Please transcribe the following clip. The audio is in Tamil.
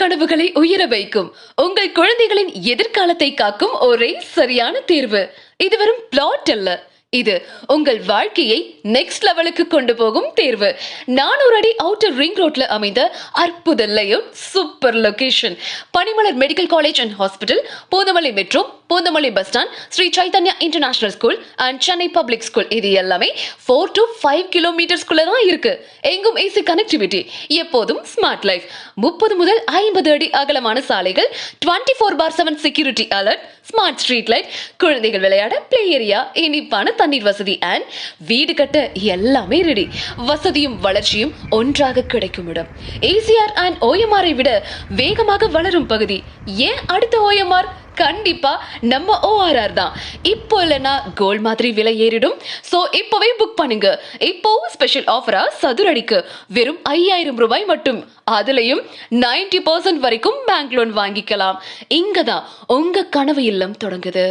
கனவுகளை உயர வைக்கும் உங்கள் குழந்தைகளின் எதிர்காலத்தை காக்கும் ஒரே சரியான தேர்வு. இது வெறும் பிளாட் அல்ல, இது உங்கள் வாழ்க்கையை நெக்ஸ்ட் லெவலுக்கு கொண்டு போகும் தேர்வு. 400 அடி அவுட்டர் ரிங் ரோட்ல அமைந்த அற்புத layout, super location. Panimalar medical college and hospital, Poonamallee metro, Poonamallee bus stand, Sri Chaitanya international school and Chennai public school. இது எல்லாமே 4 to 5 கிலோமீட்டர்ஸ்குள்ள தான் இருக்கு. எங்கும் ஏசி கனெக்டிவிட்டி, எப்போதும் ஸ்மார்ட் லைஃப். 30 முதல் 50 அடி அகலமான சாலைகள், 24/7 security alert, smart street light, குழந்தைகள் விளையாட பிளே ஏரியா, இனிப்பான தண்ணீர் வசதி அண்ட் வீடு கட்ட எல்லாமே ரெடி. வசதியும் வளர்ச்சியும் ஒன்றாக கிடைக்கும் இடம். ஏசிஆர் அண்ட் ஓஎம்ஆரை விட வேகமாக வளரும் பகுதி. ஏன் அடுத்த ஓஎம்ஆர்? கண்டிப்பா நம்ம ORR தான். இப்போ இல்லைன்னா கோல்ட் மாதிரி விலை ஏறிடும். சோ இப்பவே புக் பண்ணுங்க. இப்போ ஸ்பெஷல் ஆஃபரா சதுரடிக்கு வெறும் 5000 ரூபாய் மட்டும். அதுலயும் 90% வரைக்கும் பேங்க் லோன் வாங்கிக்கலாம். இங்கதான் உங்க கனவு இல்லம் தொடங்குது.